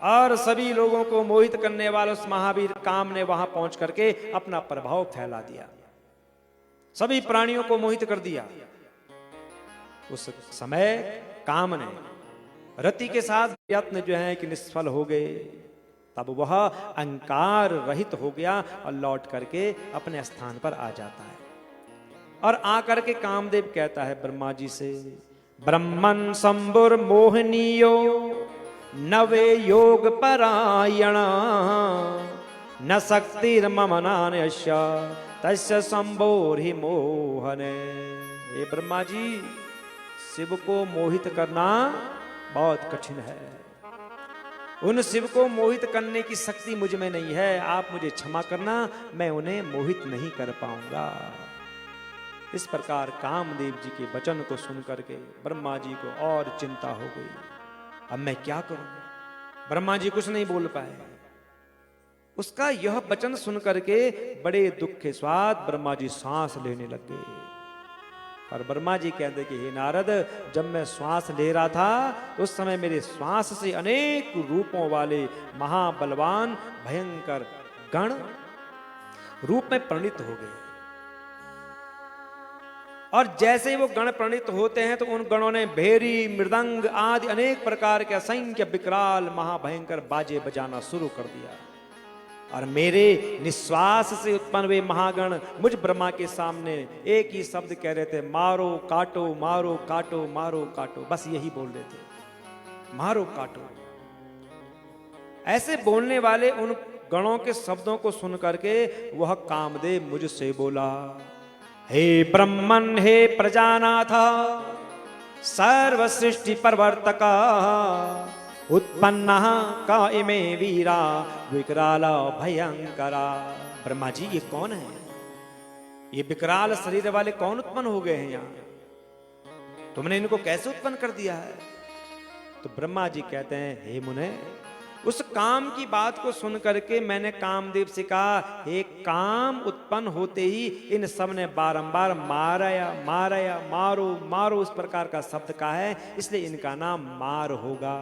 और सभी लोगों को मोहित करने वाले उस महावीर काम ने वहां पहुंच करके अपना प्रभाव फैला दिया, सभी प्राणियों को मोहित कर दिया। उस समय काम ने रति के साथ यत्न जो है कि निष्फल हो गए। तब वह अहंकार रहित हो गया और लौट करके अपने स्थान पर आ जाता है। और आकर के कामदेव कहता है ब्रह्मा जी से, ब्रह्मन संबुर मोहनीयो नवे योग परायण न शक्तिर्ममनान्यस्य तस्य संबोर ही मोहने। ये ब्रह्मा जी, शिव को मोहित करना बहुत कठिन है। उन शिव को मोहित करने की शक्ति मुझ में नहीं है। आप मुझे क्षमा करना, मैं उन्हें मोहित नहीं कर पाऊंगा। इस प्रकार कामदेव जी के वचन को सुन करके ब्रह्मा जी को और चिंता हो गई। अब मैं क्या करूं? ब्रह्मा जी कुछ नहीं बोल पाए। उसका यह वचन सुन करके बड़े दुख के साथ ब्रह्मा जी सांस लेने लग गए। और ब्रह्मा जी कहते कि हे नारद, जब मैं श्वास ले रहा था तो उस समय मेरे श्वास से अनेक रूपों वाले महाबलवान भयंकर गण रूप में प्रणीत हो गए। और जैसे ही वो गण प्रणीत होते हैं तो उन गणों ने भेरी, मृदंग आदि अनेक प्रकार के असंख्य विकराल महाभयंकर बाजे बजाना शुरू कर दिया। और मेरे निश्वास से उत्पन्न हुए महागण मुझ ब्रह्मा के सामने एक ही शब्द कह रहे थे, मारो काटो, मारो काटो, मारो काटो। बस यही बोल रहे थे, मारो काटो। ऐसे बोलने वाले उन गणों के शब्दों को सुन करके वह कामदेव मुझसे बोला, हे ब्रह्मन, हे प्रजानाथ, सर्व सृष्टि परवर्तका, उत्पन्न का इमे वीरा विकराल भयंकरा। ब्रह्मा जी, ये कौन है? ये विकराल शरीर वाले कौन उत्पन्न हो गए हैं यहाँ? तुमने इनको कैसे उत्पन्न कर दिया है? तो ब्रह्मा जी कहते हैं, हे मुने, उस काम की बात को सुन करके मैंने कामदेव से कहा, हे काम, उत्पन्न होते ही इन सब ने बारंबार माराया माराया, मारो मारो इस प्रकार का शब्द कहा है, इसलिए इनका नाम मार होगा।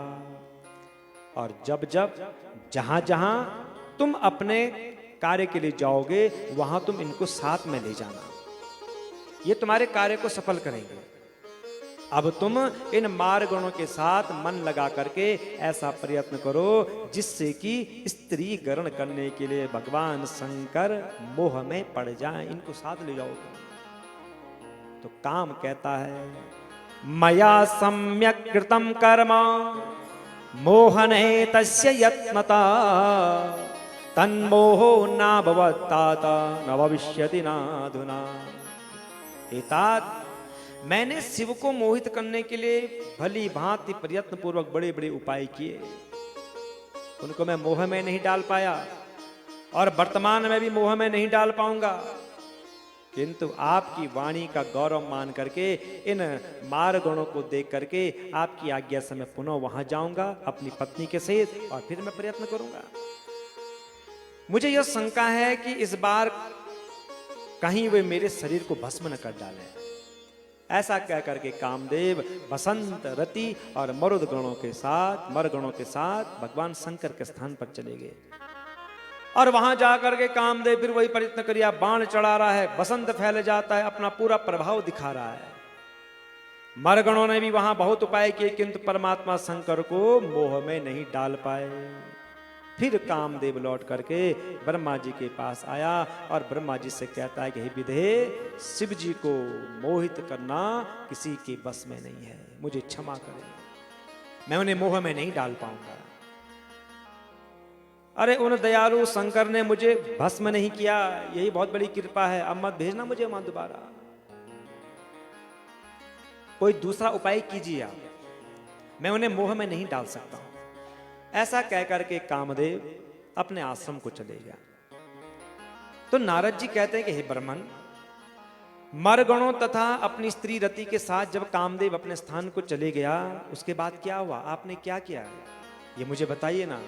और जब जब जहां जहां तुम अपने कार्य के लिए जाओगे वहां तुम इनको साथ में ले जाना, ये तुम्हारे कार्य को सफल करेंगे। अब तुम इन मारगणों के साथ मन लगा करके ऐसा प्रयत्न करो जिससे कि स्त्री ग्रहण करने के लिए भगवान शंकर मोह में पड़ जाएं। इनको साथ ले जाओ तुम। तो काम कहता है, मया सम्यक कृतम कर्म मोहने तस्य यत्नता तन्मोहो न भवत्तात न भविष्यति नाधुना। एतात, मैंने शिव को मोहित करने के लिए भली भांति प्रयत्न पूर्वक बड़े बड़े उपाय किए, उनको मैं मोह में नहीं डाल पाया और वर्तमान में भी मोह में नहीं डाल पाऊंगा। किंतु आपकी वाणी का गौरव मान करके इन मारगणों को देख करके आपकी आज्ञा से मैं पुनः वहां जाऊंगा अपनी पत्नी के सहित और फिर मैं प्रयत्न करूंगा। मुझे यह शंका है कि इस बार कहीं वे मेरे शरीर को भस्म न कर डालें। ऐसा कह करके कामदेव बसंत, रति और मरुद गणों के साथ, मरगणों के साथ भगवान शंकर के स्थान पर चले गए। और वहां जाकर के कामदेव फिर वही प्रयत्न करिया, बाण चढ़ा रहा है, बसंत फैल जाता है, अपना पूरा प्रभाव दिखा रहा है। मरगणों ने भी वहां बहुत उपाय किए किंतु परमात्मा शंकर को मोह में नहीं डाल पाए। फिर कामदेव लौट करके ब्रह्मा जी के पास आया और ब्रह्मा जी से कहता है कि हे विधे, शिव जी को मोहित करना किसी के बस में नहीं है, मुझे क्षमा करें, मैं उन्हें मोह में नहीं डाल पाऊंगा। अरे उन दयालु शंकर ने मुझे भस्म नहीं किया, यही बहुत बड़ी कृपा है, अब मत भेजना मुझे वहां दोबारा, कोई दूसरा उपाय कीजिए आप, मैं उन्हें मोह में नहीं डाल सकता हूं। ऐसा कहकर के कामदेव अपने आश्रम को चले गया। तो नारद जी कहते हैं कि हे ब्रह्मन, मरगणों तथा अपनी स्त्री रति के साथ जब कामदेव अपने स्थान को चले गया उसके बाद क्या हुआ, आपने क्या किया, ये मुझे बताइए ना।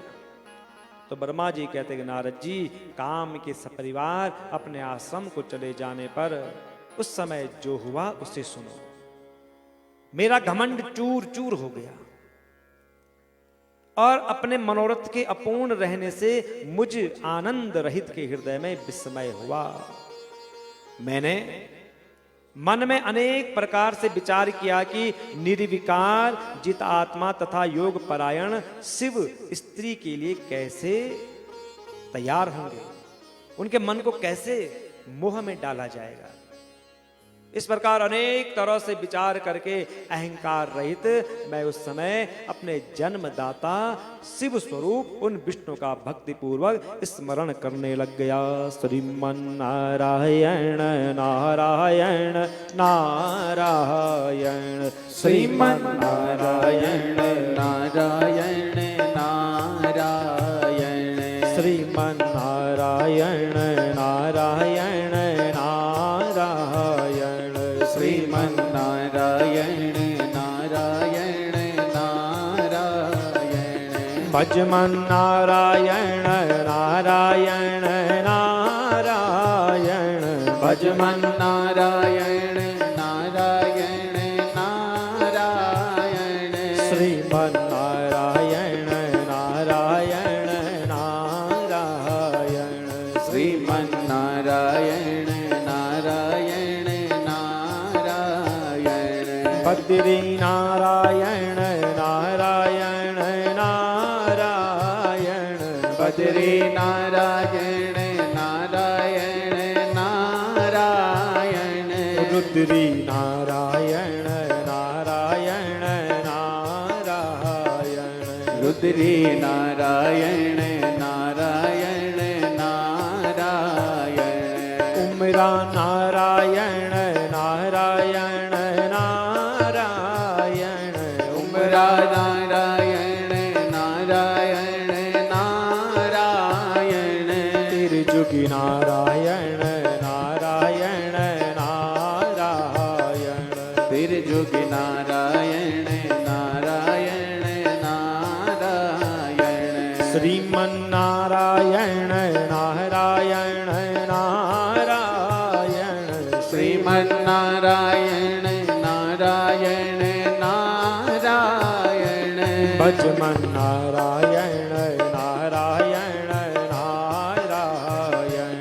तो ब्रह्मा जी कहते हैं नारद जी, काम के सपरिवार अपने आश्रम को चले जाने पर उस समय जो हुआ उसे सुनो। मेरा घमंड चूर चूर हो गया, और अपने मनोरथ के अपूर्ण रहने से मुझ आनंद रहित के हृदय में विस्मय हुआ। मैंने मन में अनेक प्रकार से विचार किया कि निर्विकार जित आत्मा तथा योग परायण शिव स्त्री के लिए कैसे तैयार होंगे, उनके मन को कैसे मोह में डाला जाएगा। इस प्रकार अनेक तरह से विचार करके अहंकार रहित मैं उस समय अपने जन्मदाता शिव स्वरूप उन विष्णु का भक्ति पूर्वक स्मरण करने लग गया। श्रीमन नारायण नारायण नारायण, श्रीमन नारायण नारायण नारायण, श्रीमन नारायण नारायण नारायण, श्रीमन नारायण नारायण नारायण, भजमन नारायण नारायण नारायण, भजमन नारायण नारायण नारायण, श्रीमन नारायण नारायण नारायण, श्रीमन नारायण नारायण नारायण, बद्री नारायण नारायण नारायण, बद्री नारायण नारायण नारायण, रुद्री नारायण नारायण नारायण, रुद्री नारायण नारायण नारायण, उमरा नारायण नारायण नारायण, उमरा नारायण नारायण नारायण, त्रिजुगी नारायण नारायण नारायण, त्रिजुग नारायण नारायण नारायण, श्रीमन नारायण नारायण नारायण, श्रीमन नारायण नारायण नारायण, भजमन नारायण नारायण नारायण,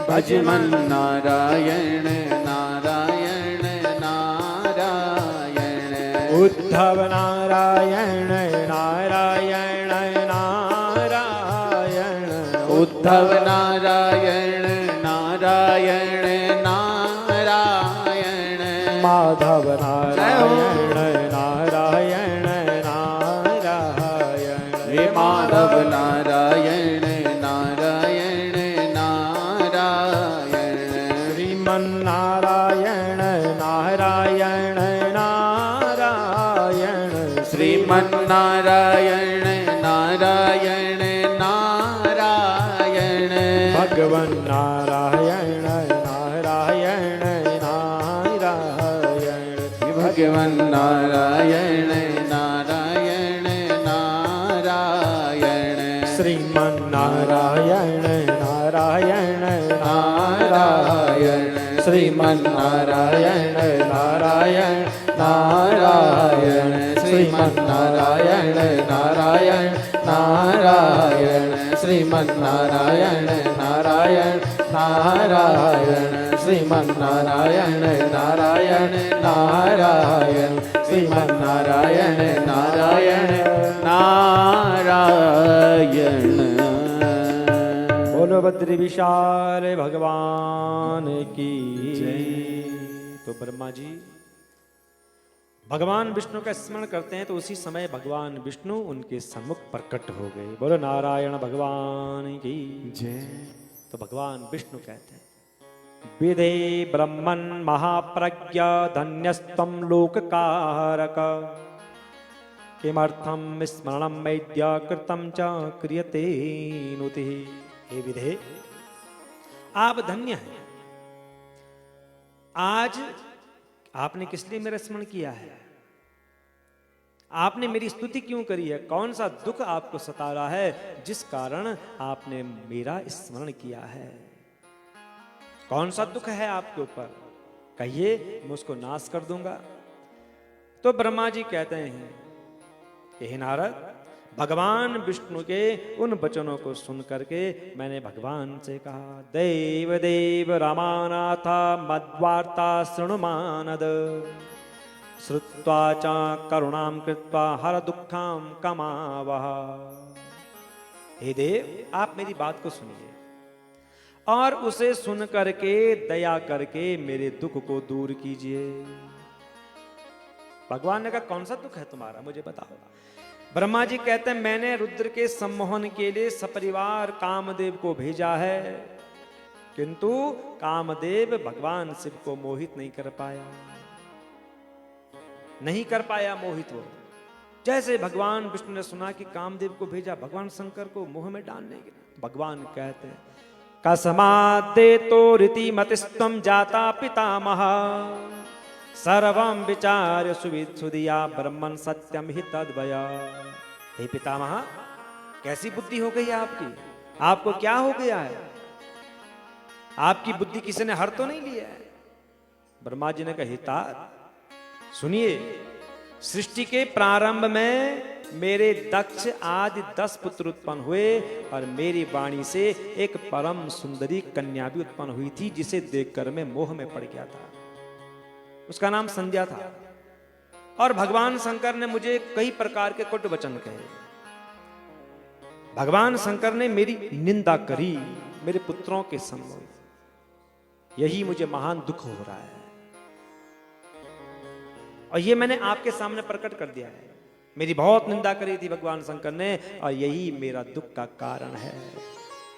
भजमन नारायण नारायण नारायण, उद्धव नारायण नारायण नारायण, उद्धव नारायण नारायण नारायण, माधव नारायण नारायण नारायण, हे माधव नारायण नारायण नारायण, श्रीमन नारायण नारायण नारायण, श्रीमन नारायण नारायण नारायण, भगवन नारायण नारायण नारायण, भगवन नारायण नारायण नारायण, श्रीमन नारायण नारायण नारायण, श्रीमन नारायण नारायण नारायण, श्रीमन नारायण नारायण नारायण, श्रीमन नारायण नारायण नारायण, श्रीमन नारायण नारायण नारायण, श्रीमन नारायण नारायण नारायण। बोलो बद्री विशाल भगवान की जय। तो ब्रह्मा जी भगवान विष्णु का स्मरण करते हैं तो उसी समय भगवान विष्णु उनके सम्मुख प्रकट हो गए। बोलो नारायण भगवान की जय। तो भगवान विष्णु कहते हैं विधे ब्रह्मन् महाप्रज्ञा धन्यस्तम लोककारक किमर्थम स्मरणम मैद्या कृतम च क्रियते नुति। हे विधे आप धन्य हैं। आज आपने किस लिए मेरा स्मरण किया है? आपने मेरी स्तुति क्यों करी है? कौन सा दुख आपको सता रहा है जिस कारण आपने मेरा स्मरण किया है? कौन सा दुख है आपके ऊपर? कहिए, मैं उसको नाश कर दूंगा। तो ब्रह्मा जी कहते हैं हे नारद, भगवान विष्णु के उन वचनों को सुन करके मैंने भगवान से कहा, देव देव रामानाथ मद्वार्ता शृणुमानद श्रुत्वा च करुणां कृत्वा हर दुःखां कमावः। हे देव, आप मेरी बात को सुनिए और उसे सुन करके दया करके मेरे दुख को दूर कीजिए। भगवान ने कहा, कौन सा दुख है तुम्हारा, मुझे बताओ। ब्रह्मा जी कहते हैं, मैंने रुद्र के सम्मोहन के लिए सपरिवार कामदेव को भेजा है, किंतु कामदेव भगवान शिव को मोहित नहीं कर पाया, नहीं कर पाया मोहित वो। जैसे भगवान विष्णु ने सुना कि कामदेव को भेजा भगवान शंकर को मोह में डालने के लिए, भगवान कहते हैं, कस्माद्दे तो रीति मतिस्तम जाता पितामह सर्वं विचार्य सुधिया ब्रह्मन् सत्यम ही तद्वया। हे पितामह, कैसी बुद्धि हो गई आपकी, आपको क्या हो गया है, आपकी बुद्धि किसी ने हर तो नहीं लिया है। ब्रह्मा जी ने कहा, हितात सुनिए, सृष्टि के प्रारंभ में मेरे दक्ष आदि 10 पुत्र उत्पन्न हुए और मेरी वाणी से एक परम सुंदरी कन्या भी उत्पन्न हुई थी, जिसे देखकर मैं मोह में पड़ गया था। उसका नाम संध्या था। और भगवान शंकर ने मुझे कई प्रकार के कुट वचन कहे। भगवान शंकर ने मेरी निंदा करी मेरे पुत्रों के सम्मुख। यही मुझे महान दुख हो रहा है और ये मैंने आपके सामने प्रकट कर दिया है। मेरी बहुत निंदा करी थी भगवान शंकर ने और यही मेरा दुख का कारण है।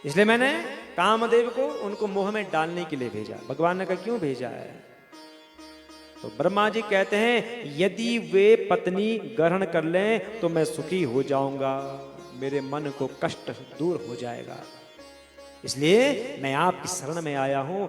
इसलिए मैंने कामदेव को उनको मोह में डालने के लिए भेजा। भगवान ने कहा, क्यों भेजा है? तो ब्रह्मा जी कहते हैं, यदि वे पत्नी ग्रहण कर लें तो मैं सुखी हो जाऊंगा, मेरे मन को कष्ट दूर हो जाएगा, इसलिए मैं आपकी शरण में आया हूं।